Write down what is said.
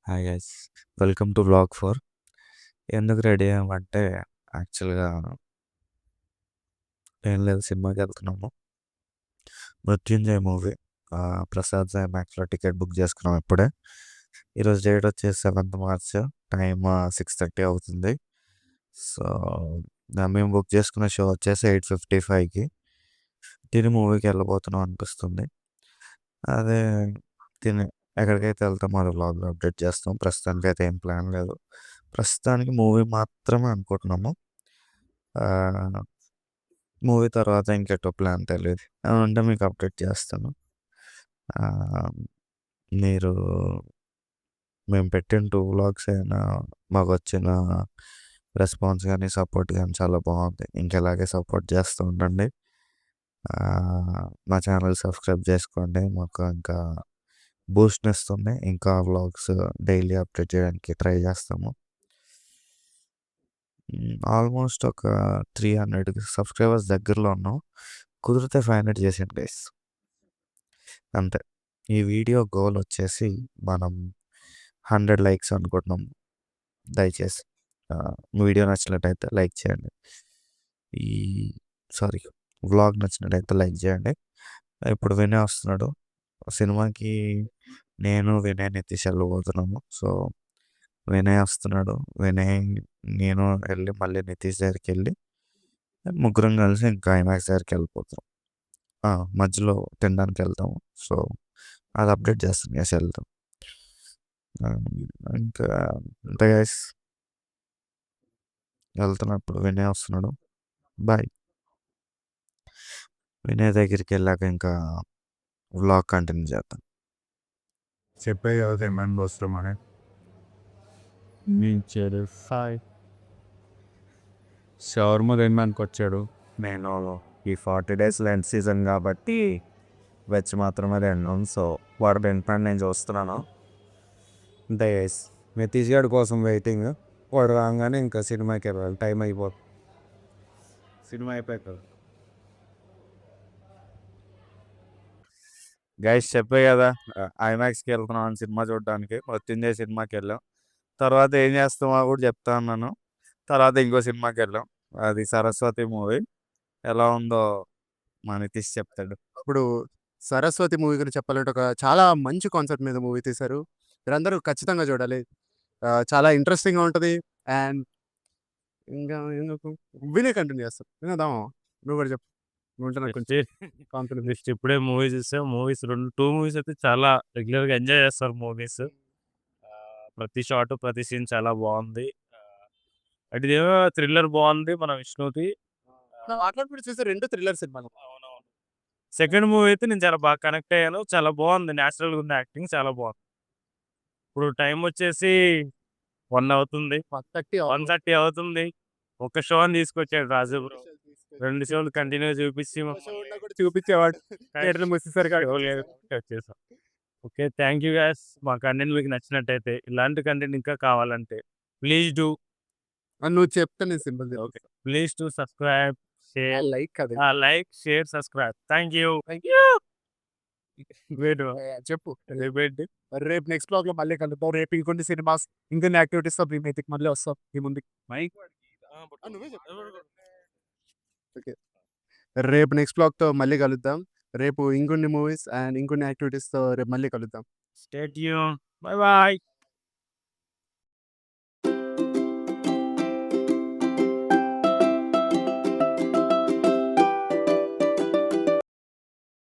Hi guys, welcome to vlog 4. ఎందుకు ready అయ్యామంటే యాక్చువల్గా ఏం లేదు, సినిమాకి వెళ్తున్నాము. మృత్యుంజయ్ మూవీ ప్రసాద్ మ్యాక్స్లో టికెట్ బుక్ చేసుకున్నాం ఇప్పుడే. ఈరోజు డేట్ వచ్చేసి 7th March, టైమ్ 6:30 అవుతుంది. సో మేము బుక్ చేసుకున్న షో వచ్చేసి 8:55కి. తిని మూవీకి వెళ్ళబోతున్నాం అనిపిస్తుంది. అదే తిని ఎక్కడికైతే వెళ్తామో అది వ్లాగ్లో అప్డేట్ చేస్తాం. ప్రస్తుతానికి అయితే ఏం ప్లాన్ లేదు. ప్రస్తుతానికి మూవీ మాత్రమే అనుకుంటున్నాము. మూవీ తర్వాత ఇంకెటో ప్లాన్ తెలియదు. అంటే మీకు అప్డేట్ చేస్తాను. ఆ, మీరు మేము పెట్టిన 2 వ్లాగ్స్ అయినా మాకు వచ్చిన రెస్పాన్స్ కానీ సపోర్ట్ కానీ చాలా బాగుంది. ఇంకెలాగే సపోర్ట్ చేస్తూ ఉండండి. ఆ, మా ఛానల్ సబ్స్క్రైబ్ చేసుకోండి. మాకు ఇంకా బూస్ట్ ఇస్తుంది. ఇంకా వ్లాగ్స్ డైలీ అప్డేట్ చేయడానికి ట్రై చేస్తాము. ఆల్మోస్ట్ ఒక 300 సబ్స్క్రైబర్స్ దగ్గరలో ఉన్నాం. కుదిరితే 500 చేసేయండి గైస్, అంతే. ఈ వీడియో గోల్ వచ్చేసి మనం 100 లైక్స్ అనుకుంటున్నాం. దయచేసి వీడియో నచ్చినట్టయితే లైక్ చేయండి. ఈ సారీ వ్లాగ్ నచ్చినట్టయితే లైక్ చేయండి. ఇప్పుడు వినయ్ వస్తున్నాడు సినిమాకి. నేను వినయ్ నితీష్ వెళ్ళబోతున్నాము. సో వినయ్ వస్తున్నాడు. వినయ్ నేను వెళ్ళి మళ్ళీ నితీష్ దగ్గరికి వెళ్ళి ముగ్గురం కలిసి ఇంకా ఐమాక్స్ దగ్గరికి వెళ్ళిపోతాం. మధ్యలో తినడానికి వెళ్తాము. సో అది అప్డేట్ చేస్తాను గైస్, వెళ్తాం. ఇంకా అంతే గైస్, వెళ్తున్నప్పుడు వినయ్ వస్తున్నాడు. బాయ్. వినయ్ దగ్గరికి వెళ్ళాక ఇంకా వ్లాగ్ కంటిన్యూ చేద్దాం. చెప్పే కదా ఏమైనా వస్తామని. హాయ్. షవర్మ తినడానికి వచ్చాడు. నేను ఈ 40 days లెంట్ సీజన్ కాబట్టి వెజ్ మాత్రమే తిన్నాను. సో వాడు తింటాను, నేను చూస్తున్నాను. అంతే గైస్, నితీష్ గారి కోసం వెయిటింగ్. వాడు రాగానే ఇంకా సినిమాకి వెళ్ళాలి, టైం అయిపోతుంది. సినిమా అయిపోయాక గైస్ చెప్పే కదా ఐమాక్స్కి వెళ్తున్నాం అని సినిమా చూడడానికి. మృత్యుంజయ్ సినిమాకి వెళ్ళాం. తర్వాత ఏం చేస్తామో కూడా చెప్తా ఉన్నాను. తర్వాత ఇంకో సినిమాకి వెళ్ళాం, అది సరస్వతి మూవీ. ఎలా ఉందో మా నితీష్ చెప్తాడు. ఇప్పుడు సరస్వతి మూవీ గురించి చెప్పాలంటే ఒక చాలా మంచి కాన్సెప్ట్ మీద మూవీ తీశారు. మీరందరూ ఖచ్చితంగా చూడాలి. చాలా ఇంట్రెస్టింగ్గా ఉంటుంది. అండ్ ఇంకా ఎందుకు వినయ్ కంటిన్యూ చేస్తాం. వినోదామా, నువ్వు కూడా చెప్పు. నువ్వు ఉంటే నాకు కొంచెం కాన్ఫిడెన్స్. జస్ట్ ఇప్పుడే మూవీ చూసాం. మూవీస్ 2 మూవీస్ అయితే చాలా రెగ్యులర్గా ఎంజాయ్ చేస్తారు మూవీస్. ప్రతి షాట్ ప్రతి సీన్ చాలా బాగుంది. అంటే ఇదేమో థ్రిల్లర్ బాగుంది మన విష్ణుది. మాట్లాడుకుంటూ చూసే 2 థ్రిల్లర్ సినిమాలు. అవునవును. సెకండ్ మూవీ అయితే నేను చాలా బాగా కనెక్ట్ అయ్యాను. చాలా బాగుంది, న్యాచురల్గా ఉంది, యాక్టింగ్ చాలా బాగుంది. ఇప్పుడు టైం వచ్చేసి 1 అవుతుంది, 1:30 అవుతుంది. ఒక షో అని తీసుకొచ్చాడు రాజు బ్రో. 2 షోలు కంటిన్యూ చూపించి చూపించేవాడు థియేటర్ మూసేసరికి వచ్చేసాం. Okay, thank you guys. మా కంటెంట్ మీకు నచ్చినట్టయితే, ఇలాంటి కంటెంట్ ఇంకా కావాలంటే ప్లీజ్ డూ నువ్వు చెప్తే నేను simple okay please do subscribe, share, like కదా. Like, share, subscribe. Thank you. చెప్పు. రేపేంటి? రేపు నెక్స్ట్ బ్లాగ్ లో మళ్ళీ కలుద్దాం. రేపు ఇంకొన్ని సినిమాస్, ఇంకొన్ని యాక్టివిటీస్ తో మీటికి మళ్ళీ వస్తాం ఈ ముందుకి. రేపు నెక్స్ట్ బ్లాగ్ తో మళ్ళీ కలుద్దాం. రేపు ఇంకొన్ని మూవీస్ అండ్ ఇంకొన్ని యాక్టివిటీస్ తో రేపు మళ్ళీ కలుద్దాం. Stay tune. Bye bye.